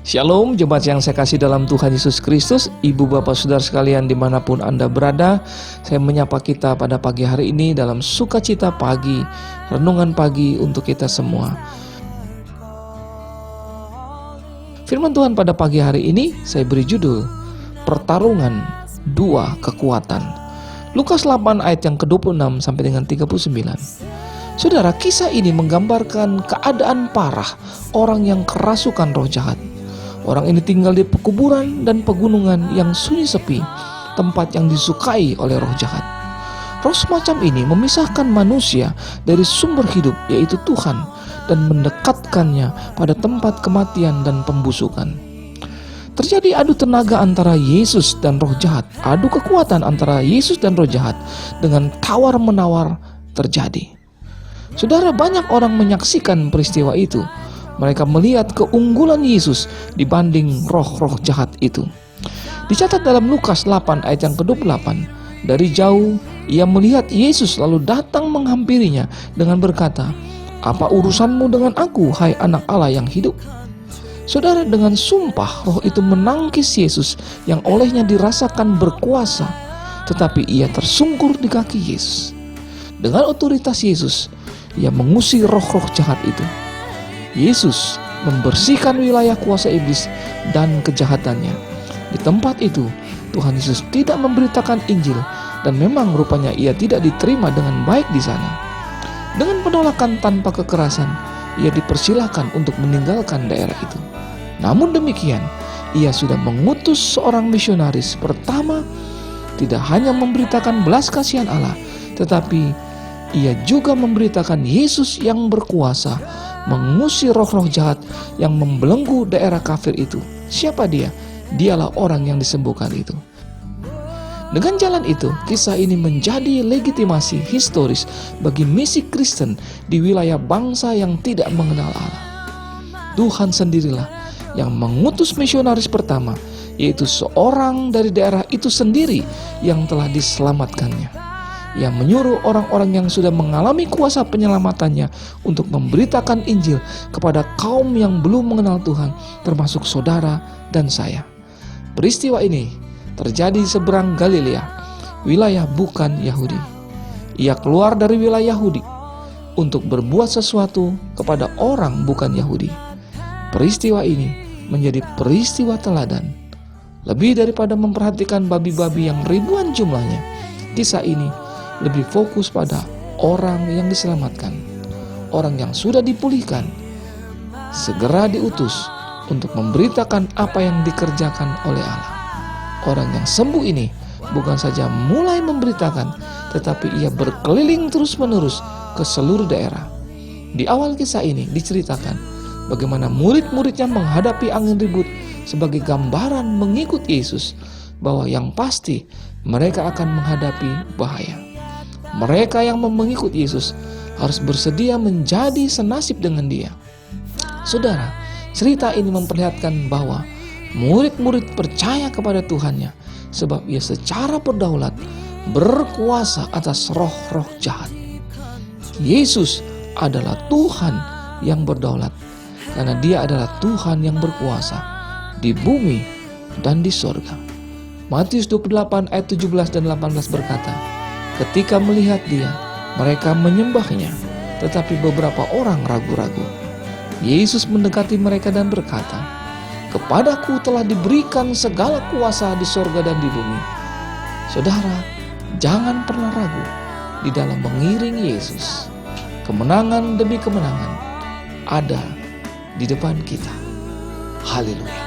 Shalom, jemaat yang saya kasih dalam Tuhan Yesus Kristus, Ibu Bapak Saudara sekalian dimanapun Anda berada. Saya menyapa kita pada pagi hari ini dalam sukacita pagi, renungan pagi untuk kita semua. Firman Tuhan pada pagi hari ini saya beri judul Pertarungan Dua Kekuatan. Lukas 8 ayat yang ke-26 sampai dengan 39. Saudara, kisah ini menggambarkan keadaan parah orang yang kerasukan roh jahat. Orang ini tinggal di pekuburan dan pegunungan yang sunyi sepi, tempat yang disukai oleh roh jahat. Roh semacam ini memisahkan manusia dari sumber hidup, yaitu Tuhan, dan mendekatkannya pada tempat kematian dan pembusukan. Terjadi adu tenaga antara Yesus dan roh jahat. Adu kekuatan antara Yesus dan roh jahat dengan tawar-menawar terjadi. Saudara, banyak orang menyaksikan peristiwa itu. Mereka melihat keunggulan Yesus dibanding roh-roh jahat itu. Dicatat dalam Lukas 8 ayat yang ke-28. Dari jauh ia melihat Yesus lalu datang menghampirinya dengan berkata, "Apa urusanmu dengan aku, hai anak Allah yang hidup?" Saudara, dengan sumpah roh itu menangkis Yesus yang olehnya dirasakan berkuasa, tetapi ia tersungkur di kaki Yesus. Dengan otoritas Yesus, ia mengusir roh-roh jahat itu. Yesus membersihkan wilayah kuasa iblis dan kejahatannya. Di tempat itu, Tuhan Yesus tidak memberitakan Injil, dan memang rupanya ia tidak diterima dengan baik di sana. Dengan penolakan tanpa kekerasan, ia dipersilahkan untuk meninggalkan daerah itu. Namun demikian, ia sudah mengutus seorang misionaris pertama, tidak hanya memberitakan belas kasihan Allah, tetapi ia juga memberitakan Yesus yang berkuasa mengusir roh-roh jahat yang membelenggu daerah kafir itu. Siapa dia? Dialah orang yang disembuhkan itu. Dengan jalan itu, kisah ini menjadi legitimasi historis bagi misi Kristen di wilayah bangsa yang tidak mengenal Allah. Tuhan sendirilah yang mengutus misionaris pertama, yaitu seorang dari daerah itu sendiri yang telah diselamatkannya. Yang menyuruh orang-orang yang sudah mengalami kuasa penyelamatannya untuk memberitakan Injil kepada kaum yang belum mengenal Tuhan, termasuk saudara dan saya. Peristiwa ini terjadi di seberang Galilea, wilayah bukan Yahudi. Ia keluar dari wilayah Yahudi untuk berbuat sesuatu kepada orang bukan Yahudi. Peristiwa ini menjadi peristiwa teladan. Lebih daripada memperhatikan babi-babi yang ribuan jumlahnya, kisah ini lebih fokus pada orang yang diselamatkan, orang yang sudah dipulihkan, segera diutus untuk memberitakan apa yang dikerjakan oleh Allah. Orang yang sembuh ini bukan saja mulai memberitakan, tetapi ia berkeliling terus-menerus ke seluruh daerah. Di awal kisah ini diceritakan bagaimana murid-muridnya menghadapi angin ribut sebagai gambaran mengikut Yesus, bahwa yang pasti mereka akan menghadapi bahaya. Mereka yang mengikut Yesus harus bersedia menjadi senasib dengan Dia. Saudara, cerita ini memperlihatkan bahwa murid-murid percaya kepada Tuhannya, sebab Ia secara berdaulat berkuasa atas roh-roh jahat. Yesus adalah Tuhan yang berdaulat, karena Dia adalah Tuhan yang berkuasa di bumi dan di sorga. Matius 28 ayat 17 dan 18 berkata, ketika melihat Dia, mereka menyembahnya, tetapi beberapa orang ragu-ragu. Yesus mendekati mereka dan berkata, "Kepadaku telah diberikan segala kuasa di sorga dan di bumi." Saudara, jangan pernah ragu di dalam mengiring Yesus. Kemenangan demi kemenangan ada di depan kita. Haleluya.